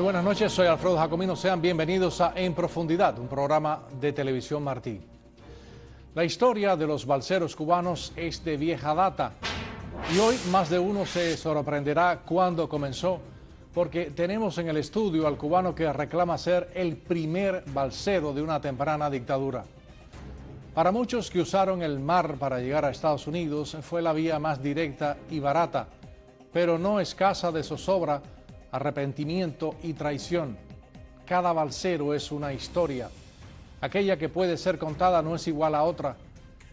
Muy buenas noches, soy Alfredo Jacomino. Sean bienvenidos a En Profundidad, un programa de Televisión Martí. La historia de los balseros cubanos es de vieja data y hoy más de uno se sorprenderá cuándo comenzó, porque tenemos en el estudio al cubano que reclama ser el primer balsero de una temprana dictadura. Para muchos que usaron el mar para llegar a Estados Unidos fue la vía más directa y barata, pero no escasa de zozobra, arrepentimiento y traición. Cada balsero es una historia. Aquella que puede ser contada no es igual a otra,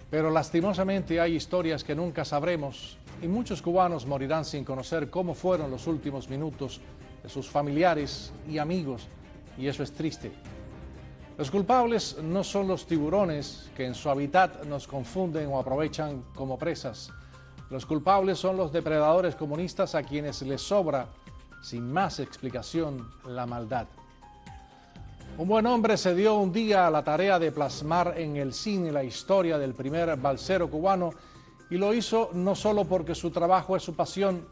pero lastimosamente hay historias que nunca sabremos y muchos cubanos morirán sin conocer cómo fueron los últimos minutos de sus familiares y amigos, y eso es triste. Los culpables no son los tiburones que en su hábitat nos confunden o aprovechan como presas. Los culpables son los depredadores comunistas a quienes les sobra, sin más explicación, la maldad. Un buen hombre se dio un día a la tarea de plasmar en el cine la historia del primer balsero cubano y lo hizo no solo porque su trabajo es su pasión,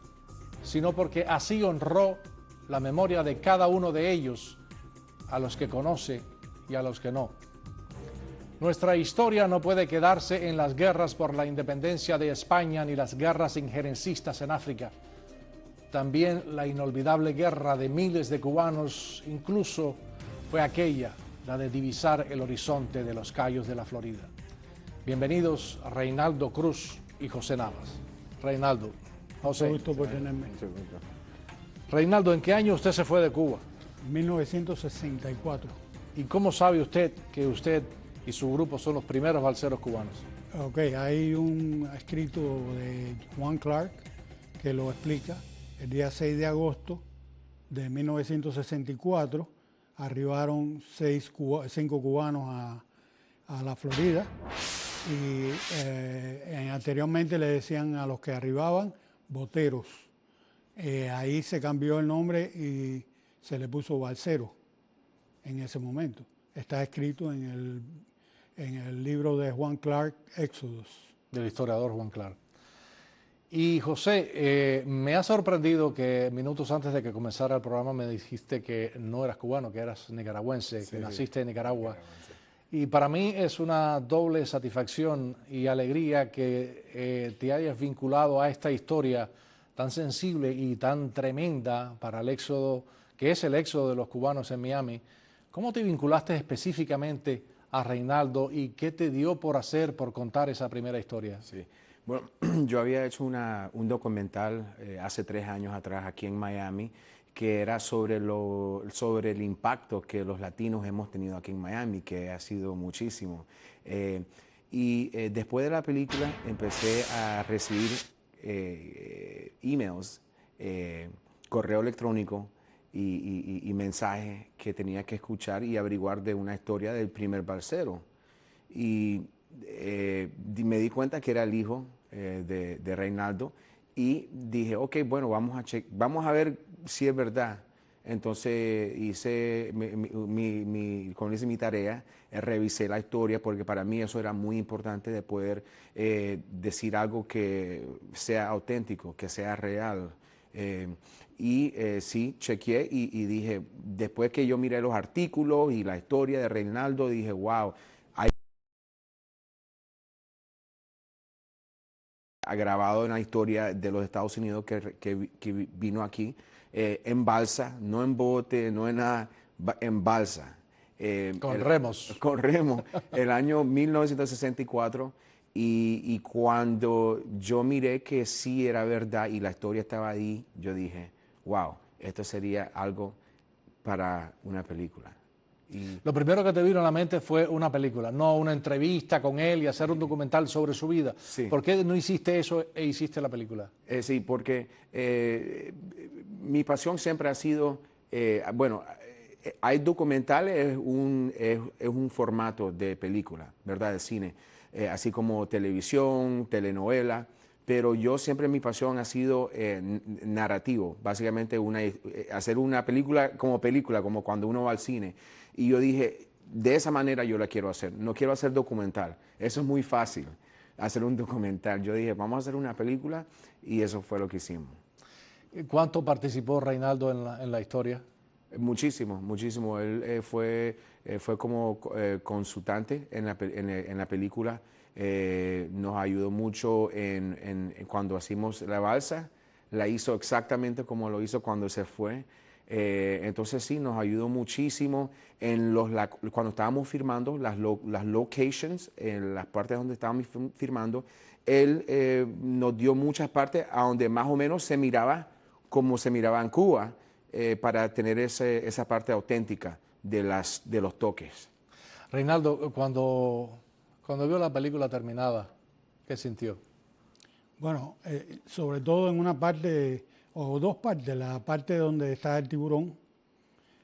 sino porque así honró la memoria de cada uno de ellos, a los que conoce y a los que no. Nuestra historia no puede quedarse en las guerras por la independencia de España ni las guerras injerencistas en África. También la inolvidable guerra de miles de cubanos, incluso fue aquella, la de divisar el horizonte de los cayos de la Florida. Bienvenidos Reinaldo Cruz y José Navas. Reinaldo, José. Gusto por tenerme. Reinaldo, ¿en qué año usted se fue de Cuba? 1964. ¿Y cómo sabe usted que usted y su grupo son los primeros balseros cubanos? Ok, hay un escrito de Juan Clark que lo explica. El día 6 de agosto de 1964 arribaron 5 cubanos a la Florida y anteriormente le decían a los que arribaban boteros. Ahí se cambió el nombre y se le puso balsero en ese momento. Está escrito en el libro de Juan Clark, Éxodos. Del historiador Juan Clark. Y José, me ha sorprendido que minutos antes de que comenzara el programa me dijiste que no eras cubano, que eras nicaragüense, que naciste en Nicaragua. Y para mí es una doble satisfacción y alegría que te hayas vinculado a esta historia tan sensible y tan tremenda para el éxodo, que es el éxodo de los cubanos en Miami. ¿Cómo te vinculaste específicamente a Reinaldo y qué te dio por hacer, por contar esa primera historia? Sí. Bueno, yo había hecho un documental hace 3 años atrás aquí en Miami que era sobre el impacto que los latinos hemos tenido aquí en Miami, que ha sido muchísimo. Después de la película empecé a recibir emails, correo electrónico y mensajes que tenía que escuchar y averiguar de una historia del primer balsero. Y me di cuenta que era el hijo de Reinaldo y dije, ok, bueno, vamos a ver si es verdad. Entonces hice mi tarea, revisé la historia porque para mí eso era muy importante de poder decir algo que sea auténtico, que sea real. Sí, chequeé y dije, después que yo miré los artículos y la historia de Reinaldo, dije, wow, ha grabado una historia de los Estados Unidos que vino aquí en balsa, no en bote, no en nada, en balsa. Con remos. Con remos, el año 1964. Y cuando yo miré que sí era verdad y la historia estaba ahí, yo dije, wow, esto sería algo para una película. Lo primero que te vino a la mente fue una película, no una entrevista con él y hacer un documental sobre su vida. Sí. ¿Por qué no hiciste eso e hiciste la película? Sí, porque mi pasión siempre ha sido, hay documentales, es un formato de película, ¿verdad? De cine, así como televisión, telenovela, pero yo siempre mi pasión ha sido narrativo, básicamente hacer una película, como cuando uno va al cine. Y yo dije, de esa manera yo la quiero hacer, no quiero hacer documental, eso es muy fácil, hacer un documental. Yo dije, vamos a hacer una película y eso fue lo que hicimos. ¿Cuánto participó Reinaldo en la historia? Muchísimo, muchísimo. Él fue como consultante en la película. Nos ayudó mucho en cuando hicimos la balsa. La hizo exactamente como lo hizo cuando se fue. Entonces sí, nos ayudó muchísimo en cuando estábamos firmando las locations, en las partes donde estábamos firmando. Él nos dio muchas partes a donde más o menos se miraba como se miraba en Cuba, para tener esa parte auténtica de los toques. Reinaldo, cuando vio la película terminada, ¿qué sintió? Bueno, sobre todo en una parte o dos partes, la parte donde está el tiburón,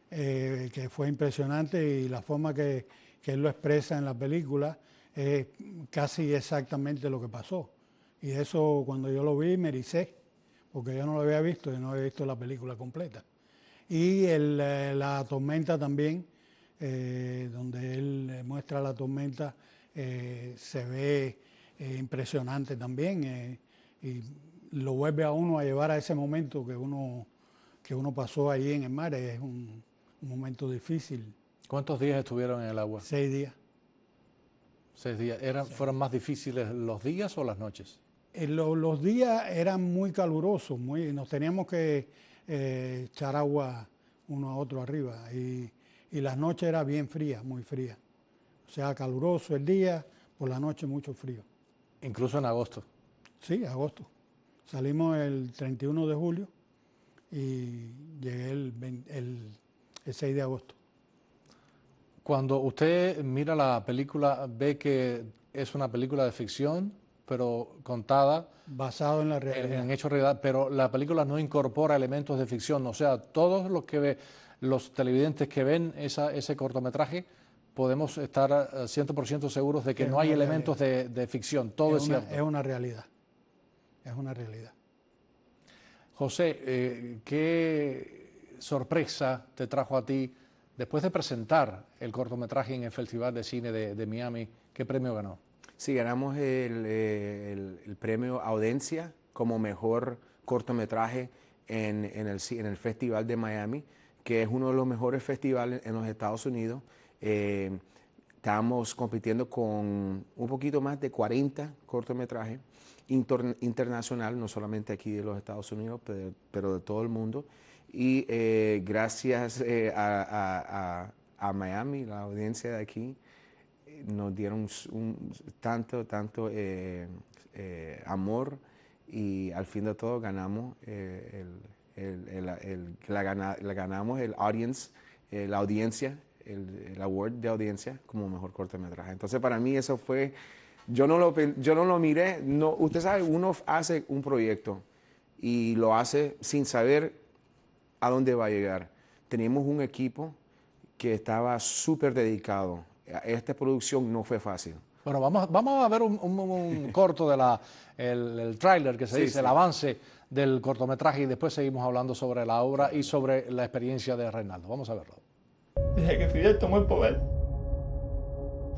que fue impresionante y la forma que él lo expresa en la película es casi exactamente lo que pasó. Y eso cuando yo lo vi me ericé, porque yo no lo había visto y no había visto la película completa. Y la tormenta también, donde él muestra la tormenta, se ve impresionante también, y lo vuelve a uno a llevar a ese momento que uno pasó ahí en el mar. Es un momento difícil. ¿Cuántos días estuvieron en el agua? 6 días. 6 días. ¿Fueron más difíciles los días o las noches? Los días eran muy calurosos, nos teníamos que echar agua uno a otro arriba, y las noches era bien fría, muy fría. O sea, caluroso el día, por la noche mucho frío. Incluso en agosto. Sí, agosto. Salimos el 31 de julio y llegué el 6 de agosto. Cuando usted mira la película, ve que es una película de ficción, pero contada Basado en la realidad. en hechos realidad, pero la película no incorpora elementos de ficción. O sea, todos los televidentes que ven ese cortometraje, podemos estar 100% seguros de que no hay elementos de ficción. Todo es cierto. Es una realidad. Es una realidad. José, ¿qué sorpresa te trajo a ti después de presentar el cortometraje en el Festival de Cine de Miami? ¿Qué premio ganó? Sí, ganamos el premio Audiencia como mejor cortometraje en el Festival de Miami, que es uno de los mejores festivales en los Estados Unidos. Estábamos compitiendo con un poquito más de 40 cortometrajes internacional, no solamente aquí de los Estados Unidos, pero de todo el mundo. Y gracias a Miami, la audiencia de aquí, nos dieron tanto amor, y al fin de todo ganamos ganamos el audience, la audiencia, el award de audiencia como mejor cortometraje. Entonces para mí eso fue, yo no lo miré, usted sabe, uno hace un proyecto y lo hace sin saber a dónde va a llegar. Teníamos un equipo que estaba súper dedicado. Esta producción no fue fácil. Bueno, vamos a ver un corto el tráiler que se dice, el avance del cortometraje, y después seguimos hablando sobre la obra y sobre la experiencia de Reinaldo. Vamos a verlo. Desde que Fidel tomó el poder,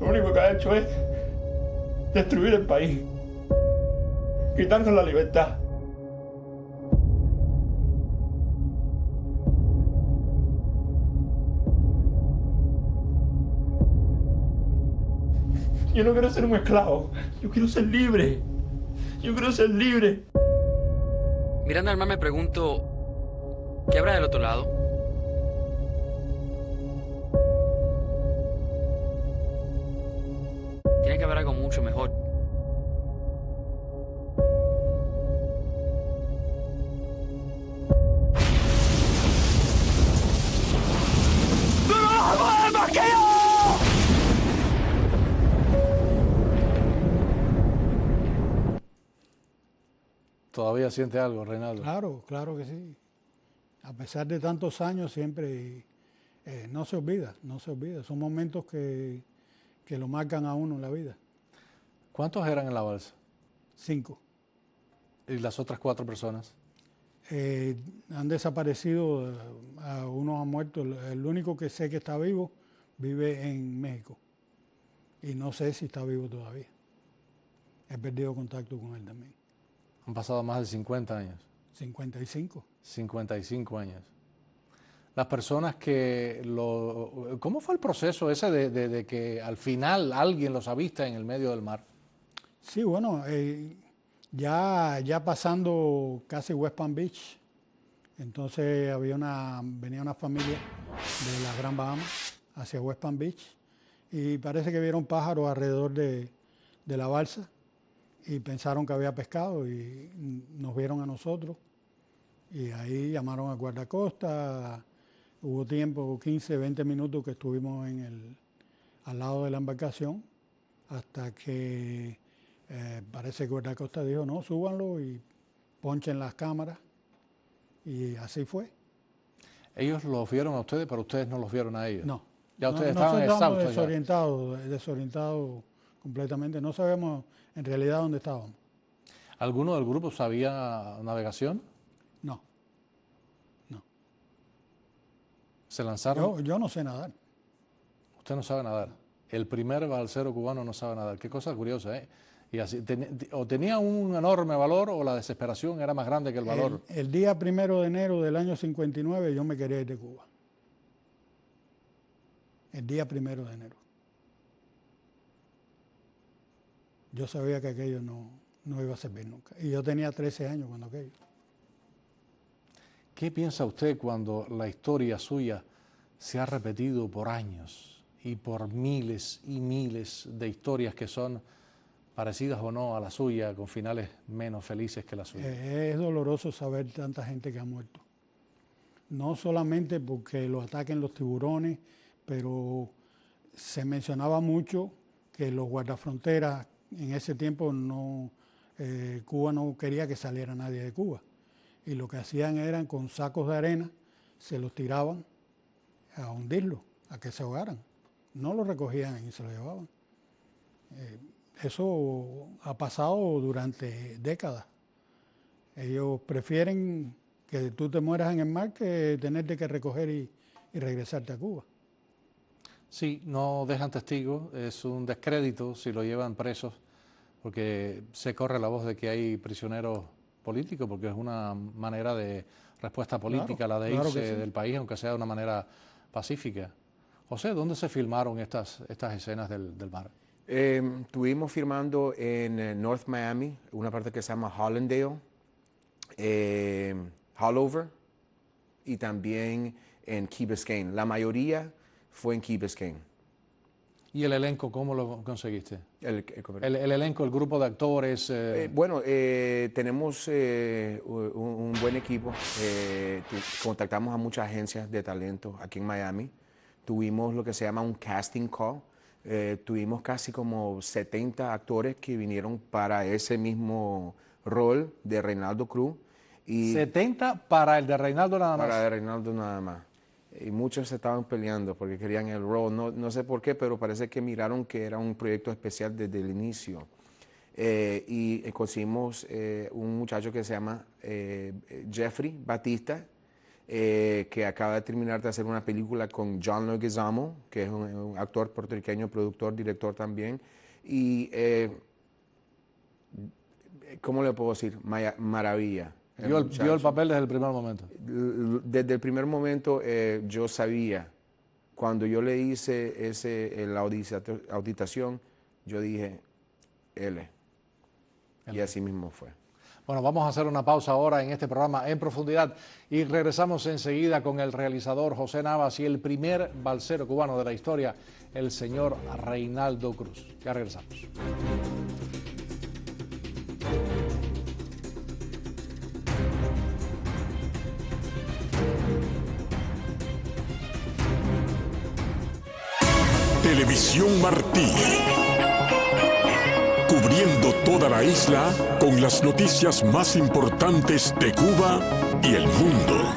lo único que ha hecho es destruir el país, quitarnos la libertad. Yo no quiero ser un esclavo, yo quiero ser libre. Yo quiero ser libre. Mirando al mar me pregunto, ¿qué habrá del otro lado? Tiene que haber algo mucho mejor. ¡Tú no vas a poder más que yo! ¿Todavía siente algo, Reinaldo? Claro, claro que sí. A pesar de tantos años siempre no se olvida, no se olvida. Son momentos que lo marcan a uno en la vida. ¿Cuántos eran en la balsa? 5. ¿Y las otras 4 personas? Han desaparecido, unos han muerto. El único que sé que está vivo vive en México. Y no sé si está vivo todavía. He perdido contacto con él también. Han pasado más de 50 años. 55. 55 años. las personas que ¿Cómo fue el proceso ese de que al final alguien los avista en el medio del mar? Sí, bueno, ya pasando casi West Palm Beach, entonces venía una familia de la Gran Bahama hacia West Palm Beach y parece que vieron pájaros alrededor de la balsa y pensaron que había pescado y nos vieron a nosotros y ahí llamaron a guardacosta. Hubo tiempo, 15, 20 minutos que estuvimos al lado de la embarcación hasta que parece que guardacosta dijo, no, súbanlo y ponchen las cámaras. Y así fue. ¿Ellos los vieron a ustedes, pero ustedes no los vieron a ellos? No. Ya ustedes estaban exhaustos. Desorientados completamente. No sabemos en realidad dónde estábamos. ¿Alguno del grupo sabía navegación? No. ¿Se lanzaron? Yo no sé nadar. Usted no sabe nadar. El primer balsero cubano no sabe nadar. Qué cosa curiosa, ¿eh? Y así, o tenía un enorme valor o la desesperación era más grande que el valor. El día 1 de enero del año 59 yo me quería ir de Cuba. El día 1 de enero. Yo sabía que aquello no iba a servir nunca. Y yo tenía 13 años cuando aquello. ¿Qué piensa usted cuando la historia suya se ha repetido por años y por miles y miles de historias que son parecidas o no a la suya, con finales menos felices que la suya? Es doloroso saber tanta gente que ha muerto. No solamente porque lo ataquen los tiburones, pero se mencionaba mucho que los guardafronteras en ese tiempo Cuba no quería que saliera nadie de Cuba. Y lo que hacían eran con sacos de arena, se los tiraban a hundirlos, a que se ahogaran. No los recogían y se los llevaban. Eso ha pasado durante décadas. Ellos prefieren que tú te mueras en el mar que tenerte que recoger y regresarte a Cuba. Sí, no dejan testigos, es un descrédito si lo llevan presos, porque se corre la voz de que hay prisioneros políticos, porque es una manera de respuesta política, la de irse del país, aunque sea de una manera pacífica. José, ¿dónde se filmaron estas escenas del mar? Estuvimos filmando en North Miami, una parte que se llama Hollandale, Haulover y también en Key Biscayne. La mayoría fue en Key Biscayne. ¿Y el elenco, cómo lo conseguiste? El elenco, el grupo de actores. Bueno, tenemos un buen equipo. Contactamos a muchas agencias de talento aquí en Miami. Tuvimos lo que se llama un casting call. Tuvimos casi como 70 actores que vinieron para ese mismo rol de Reinaldo Cruz. Y 70 para el de Reinaldo nada más. Para el de Reinaldo nada más. Y muchos se estaban peleando porque querían el rol. No sé por qué, pero parece que miraron que era un proyecto especial desde el inicio. Y conseguimos un muchacho que se llama Jeffrey Batista, que acaba de terminar de hacer una película con John Leguizamo, que es un actor puertorriqueño, productor, director también. Y, ¿cómo le puedo decir? Maravilla. Vio el papel desde el primer momento. Desde el primer momento yo sabía, cuando yo le hice la auditación, yo dije, él es. Y así mismo fue. Bueno, vamos a hacer una pausa ahora en este programa En Profundidad y regresamos enseguida con el realizador José Navas y el primer balsero cubano de la historia, el señor Reinaldo Cruz. Ya regresamos. Televisión Martí, cubriendo toda la isla con las noticias más importantes de Cuba y el mundo.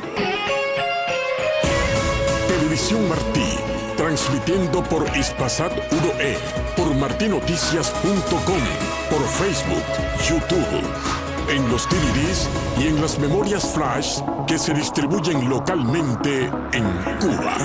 Televisión Martí, transmitiendo por Hispasat 1E, por martinoticias.com, por Facebook, YouTube, en los DVDs y en las memorias flash que se distribuyen localmente en Cuba.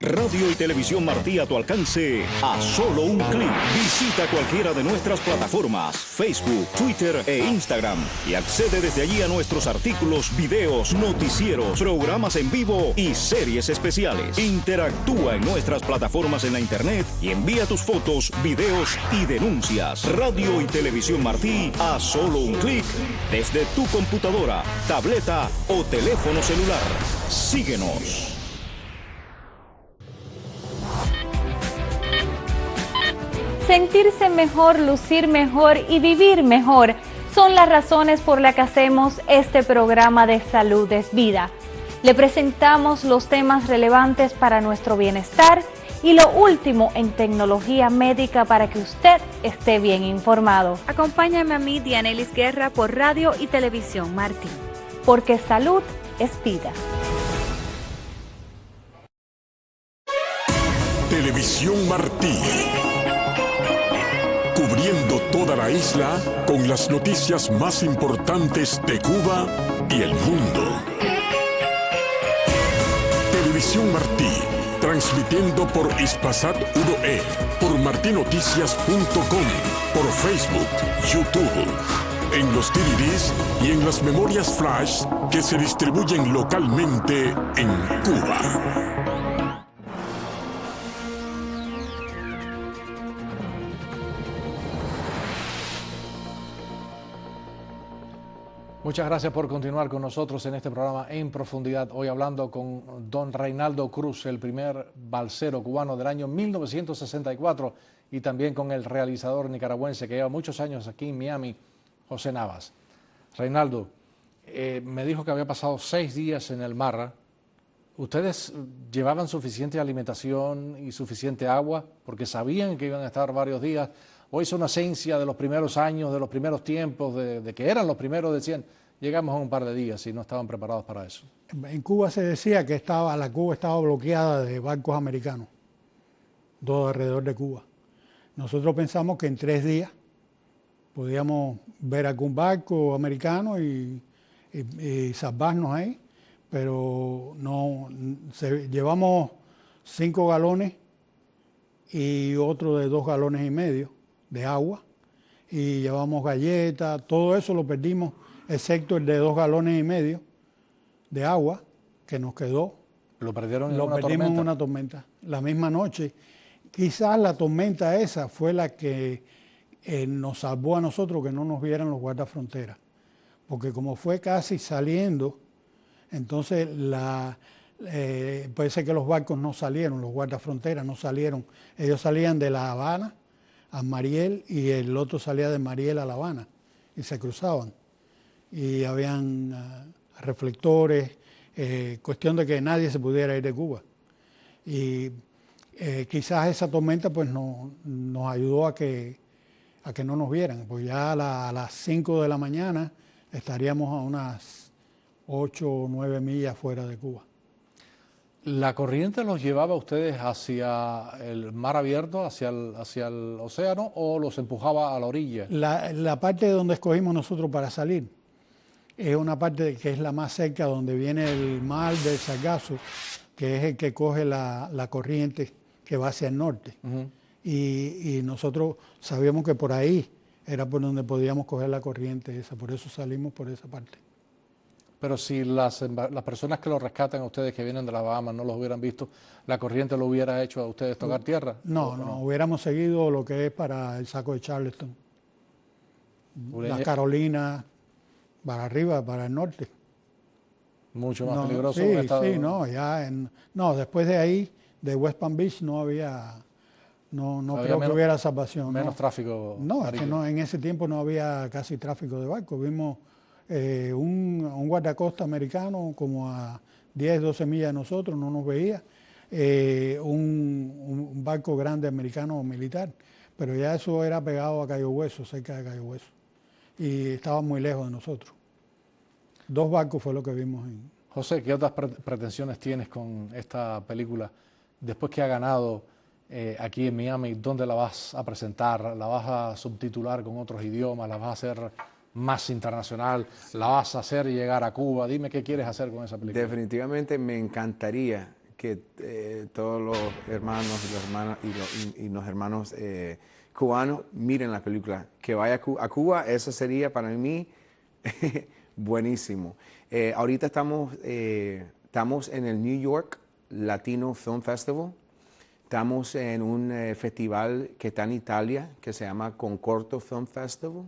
Radio y Televisión Martí a tu alcance a solo un clic. Visita cualquiera de nuestras plataformas, Facebook, Twitter e Instagram y accede desde allí a nuestros artículos, videos, noticieros, programas en vivo y series especiales. Interactúa en nuestras plataformas en la internet y envía tus fotos, videos y denuncias. Radio y Televisión Martí a solo un clic desde tu computadora, tableta o teléfono celular. Síguenos. Sentirse mejor, lucir mejor y vivir mejor son las razones por las que hacemos este programa de Salud es Vida. Le presentamos los temas relevantes para nuestro bienestar y lo último en tecnología médica para que usted esté bien informado. Acompáñame a mí, Dianelis Guerra, por Radio y Televisión Martí. Porque salud es vida. Televisión Martí. Cubriendo toda la isla con las noticias más importantes de Cuba y el mundo. Televisión Martí, transmitiendo por Hispasat 1E, por martinoticias.com, por Facebook, YouTube, en los DVDs y en las memorias flash que se distribuyen localmente en Cuba. Muchas gracias por continuar con nosotros en este programa En Profundidad. Hoy hablando con don Reinaldo Cruz, el primer balsero cubano del año 1964, y también con el realizador nicaragüense que lleva muchos años aquí en Miami, José Navas. Reinaldo, me dijo que había pasado 6 días en el mar. ¿Ustedes llevaban suficiente alimentación y suficiente agua? Porque sabían que iban a estar varios días. ¿O es una esencia de los primeros años, de los primeros tiempos, de que eran los primeros, decían, llegamos a un par de días y no estaban preparados para eso? En Cuba se decía que la Cuba estaba bloqueada de barcos americanos, todo alrededor de Cuba. Nosotros pensamos que en 3 días podíamos ver algún barco americano y salvarnos ahí, pero no, llevamos 5 galones y otro de 2,5 galones de agua, y llevamos galletas, todo eso lo perdimos, excepto el de 2,5 galones de agua que nos quedó. ¿Lo perdieron en una tormenta? Lo perdimos en una tormenta, la misma noche. Quizás la tormenta esa fue la que nos salvó a nosotros que no nos vieran los guardafronteras, porque como fue casi saliendo, entonces puede ser que los barcos no salieron, los guardafronteras no salieron, ellos salían de La Habana a Mariel y el otro salía de Mariel a La Habana y se cruzaban. Y habían reflectores, cuestión de que nadie se pudiera ir de Cuba. Y quizás esa tormenta pues nos ayudó a que no nos vieran, pues ya a las 5 de la mañana estaríamos a unas 8 o 9 millas fuera de Cuba. ¿La corriente los llevaba a ustedes hacia el mar abierto, hacia el océano, o los empujaba a la orilla? La parte donde escogimos nosotros para salir es una parte que es la más cerca, donde viene el mar del Sargazo, que es el que coge la corriente que va hacia el norte. Y nosotros sabíamos que por ahí era por donde podíamos coger la corriente esa, por eso salimos por esa parte. Pero si las personas que los rescatan a ustedes, que vienen de las Bahamas, no los hubieran visto, ¿la corriente lo hubiera hecho a ustedes tocar tierra? No, hubiéramos seguido lo que es para el saco de Charleston. Las Carolinas, para arriba, para el norte. Mucho más peligroso. Después de ahí, de West Palm Beach, no había... No creo que hubiera salvación. Menos tráfico. No, es que en ese tiempo no había casi tráfico de barcos. Vimos un guardacosta americano como a 10, 12 millas de nosotros, no nos veía. Un barco grande americano militar, pero ya eso era pegado a Cayo Hueso, cerca de Cayo Hueso. Y estaba muy lejos de nosotros. 2 barcos fue lo que vimos. José, ¿qué otras pretensiones tienes con esta película? Después que ha ganado aquí en Miami, ¿dónde la vas a presentar? ¿La vas a subtitular con otros idiomas? ¿La vas a hacer más internacional? ¿La vas a hacer llegar a Cuba? Dime qué quieres hacer con esa película. Definitivamente me encantaría que todos los hermanos y los hermanos cubanos miren la película. Que vaya a Cuba, eso sería para mí buenísimo. Ahorita estamos en el New York Latino Film Festival. Estamos en un festival que está en Italia, que se llama Concordo Film Festival.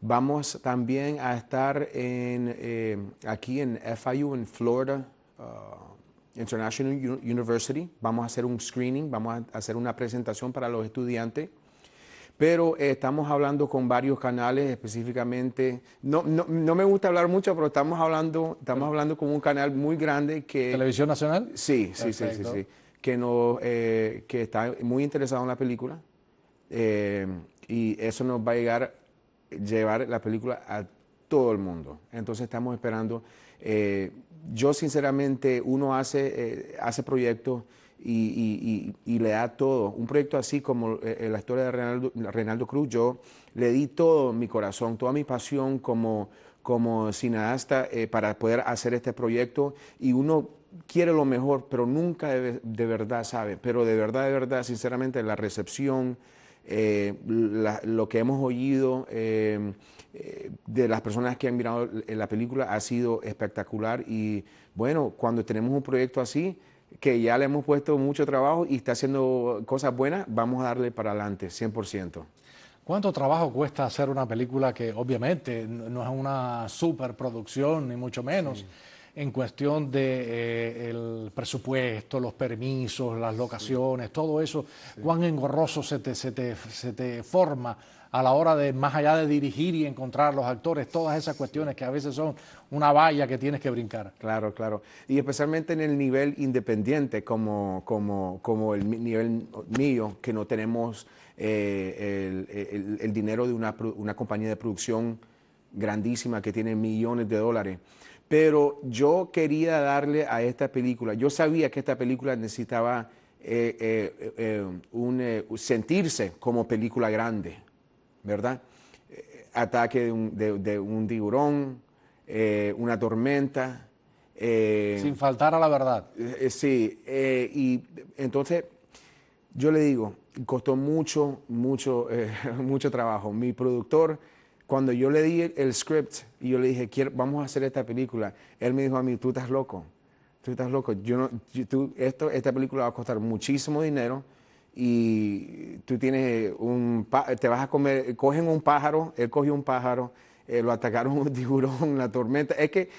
Vamos también a estar aquí en FIU, en Florida International University. Vamos a hacer un screening, vamos a hacer una presentación para los estudiantes. Pero estamos hablando con varios canales específicamente. No me gusta hablar mucho, pero estamos hablando con un canal muy grande que... ¿Televisión Nacional? Sí. Que está muy interesado en la película. Y eso nos va a llevar la película a todo el mundo. Entonces estamos esperando. Yo sinceramente, uno hace proyectos y le da todo. Un proyecto así como la historia de Reinaldo Cruz, yo le di todo mi corazón, toda mi pasión como cineasta para poder hacer este proyecto, y uno quiere lo mejor, pero nunca de verdad sabe. Pero de verdad, sinceramente, la recepción, lo que hemos oído de las personas que han mirado la película ha sido espectacular. Y bueno, cuando tenemos un proyecto así, que ya le hemos puesto mucho trabajo y está haciendo cosas buenas, vamos a darle para adelante, 100%. ¿Cuánto trabajo cuesta hacer una película que obviamente no es una superproducción, ni mucho menos? Sí. En cuestión de el presupuesto, los permisos, las locaciones, todo eso, sí. ¿Cuán engorroso se te forma a la hora de, más allá de dirigir y encontrar los actores, todas esas cuestiones que a veces son una valla que tienes que brincar? Claro. Y especialmente en el nivel independiente, como el nivel mío, que no tenemos el dinero de una compañía de producción grandísima que tiene millones de dólares. Pero yo quería darle a esta película, yo sabía que esta película necesitaba sentirse como película grande, ¿verdad? Ataque de un tiburón, una tormenta. Sin faltar a la verdad. Sí, y entonces yo le digo, costó mucho trabajo. Mi productor, cuando yo le di el script y yo le dije, vamos a hacer esta película, él me dijo a mí, tú estás loco. Esta película va a costar muchísimo dinero y tú tienes te vas a comer, cogen un pájaro, él cogió un pájaro, lo atacaron un tiburón, la tormenta. Es que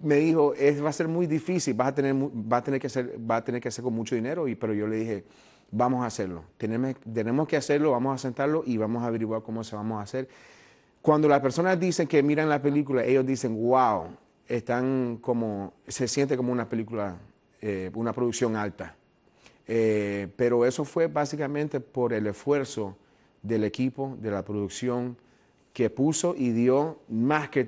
me dijo, va a ser muy difícil, va a tener que hacer con mucho dinero, pero yo le dije, vamos a hacerlo. Tenemos que hacerlo, vamos a sentarlo y vamos a averiguar cómo se vamos a hacer. Cuando las personas dicen que miran la película, ellos dicen, wow, se siente como una película, una producción alta. Pero eso fue básicamente por el esfuerzo del equipo, de la producción, que puso y dio más que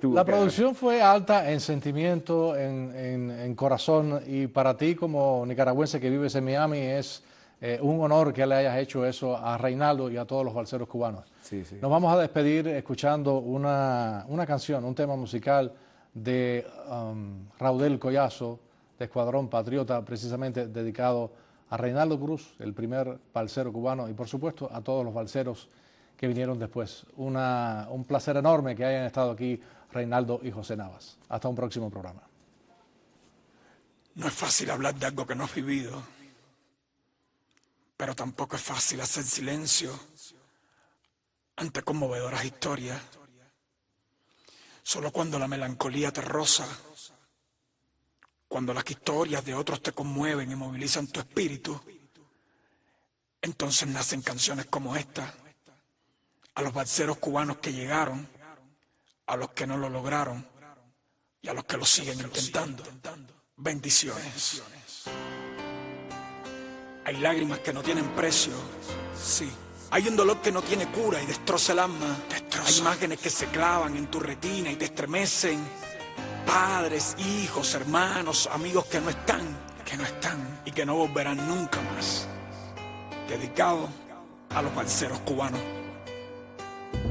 tú. La producción fue alta en sentimiento, en corazón, y para ti como nicaragüense que vives en Miami es un honor que le hayas hecho eso a Reinaldo y a todos los balseros cubanos. Sí. Nos vamos a despedir escuchando una canción, un tema musical de Raudel Collazo, de Escuadrón Patriota, precisamente dedicado a Reinaldo Cruz, el primer balsero cubano, y por supuesto a todos los balseros que vinieron después. Un placer enorme que hayan estado aquí Reinaldo y José Navas. Hasta un próximo programa. No es fácil hablar de algo que no has vivido, pero tampoco es fácil hacer silencio ante conmovedoras historias. Solo cuando la melancolía te roza, cuando las historias de otros te conmueven y movilizan tu espíritu, entonces nacen canciones como esta. A los balseros cubanos que llegaron, a los que no lo lograron y a los que lo siguen intentando. Bendiciones. Hay lágrimas que no tienen precio, sí. Hay un dolor que no tiene cura y destroza el alma. Hay imágenes que se clavan en tu retina y te estremecen. Padres, hijos, hermanos, amigos que no están y que no volverán nunca más. Dedicado a los balseros cubanos.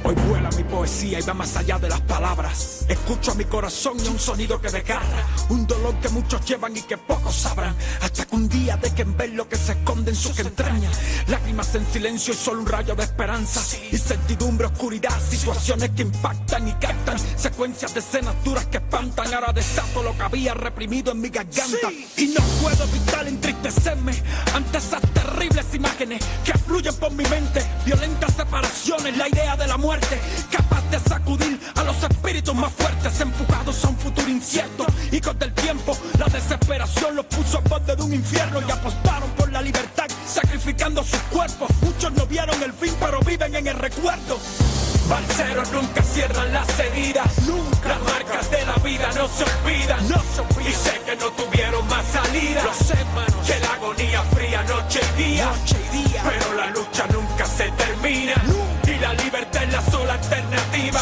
Hoy vuela mi poesía y va más allá de las palabras. Escucho a mi corazón y un sonido que desgarra. Un dolor que muchos llevan y que pocos sabrán. Hasta que un día dejen ver lo que se esconde en sus entrañas. Lágrimas en silencio y solo un rayo de esperanza. Incertidumbre, oscuridad, situaciones que impactan y captan. Secuencias de escenas duras que espantan. Ahora desato lo que había reprimido en mi garganta. Y no puedo evitar entristecerme ante esas terribles imágenes que fluyen por mi mente. Violentas separaciones, la idea de la muerte, capaz de sacudir a los espíritus más fuertes, empujados a un futuro incierto. Y con el tiempo la desesperación los puso al borde de un infierno y apostaron por la libertad, sacrificando sus cuerpos. Muchos no vieron el fin, pero viven en el recuerdo. Balseros nunca cierran las heridas, nunca. Las marcas de la vida no se olvidan, Y sé que no tuvieron más salida. Lo sé, hermano, que la agonía fría noche y día. Pero la lucha nunca se termina. Y la libertad es la sola alternativa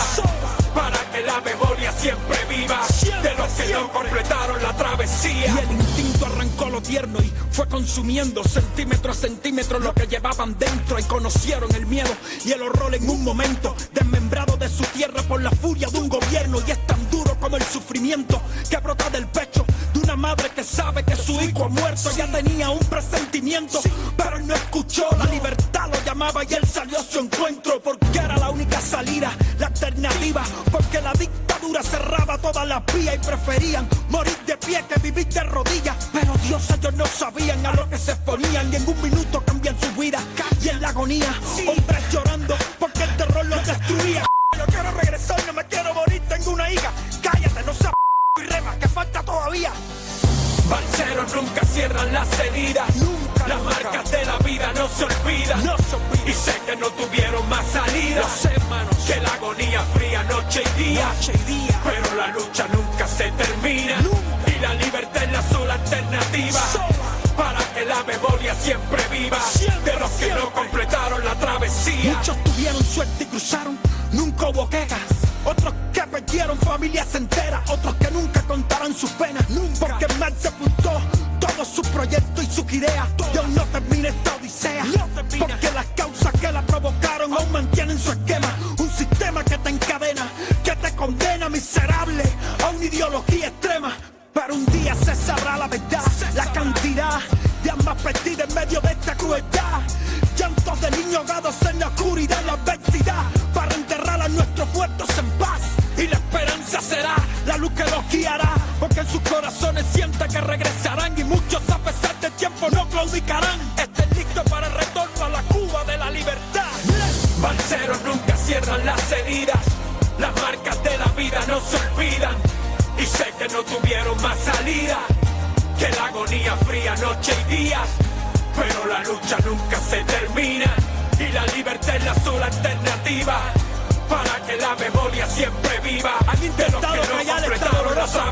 para que la memoria siempre viva de los que no completaron la travesía. Y el instinto arrancó lo tierno y fue consumiendo centímetro a centímetro lo que llevaban dentro. Y conocieron el miedo y el horror en un momento, desmembrado de su tierra por la furia de un gobierno. Y es tan duro como el sufrimiento que brota del pecho de una madre que sabe que su hijo ha muerto. Ya tenía un presentimiento, pero él no escuchó. La libertad lo llamaba y él salió a su encuentro, porque era la única salida, la alternativa, porque la dictadura cerraba todas las vías y preferían morir de pie que vivir de rodillas. Pero Dios, ellos no sabían a lo que se exponían, y en un minuto cambian su vida. Y en la agonía, hombres llorando porque el terror los destruía. Yo quiero regresar, no me quiero morir, tengo una hija. Cállate, no seas y rema, que falta todavía. Balseros nunca cierran las heridas, nunca. Las marcas de la vida no se olvidan, Y sé que no tuvieron más salida. Lo sé, hermanos, que la agonía fría noche y día. Pero la lucha nunca se termina. Y la libertad es la sola alternativa para que la memoria siempre viva de los que no completaron la travesía. Muchos tuvieron suerte y cruzaron, nunca hubo quejas. Otros que perdieron familias enteras, otros que nunca contarán sus penas, porque el mal sepultó todos sus proyectos y sus ideas. Y aún no termina esta odisea, porque las causas que la provocaron aún mantienen su esquema. Un sistema que te encadena, que te condena, miserable, a una ideología extrema. Pero un día se sabrá la verdad, la cantidad de almas perdidas en medio de esta crueldad. Llantos de niños ahogados en la oscuridad y la adversidad, para enterrar a nuestros muertos en paz. Y la esperanza será la luz que los guiará, porque en sus corazones sienten que regresarán. Y muchos, a pesar del tiempo, no claudicarán. Estén listos para el retorno a la Cuba de la libertad. Balseros nunca cierran las heridas, las marcas de la vida no se olvidan. Y sé que no tuvieron más salida, que la agonía fría noche y día. Pero la lucha nunca se termina, y la libertad es la sola alternativa para que la memoria siempre viva. Han intentado callar esta dolorosa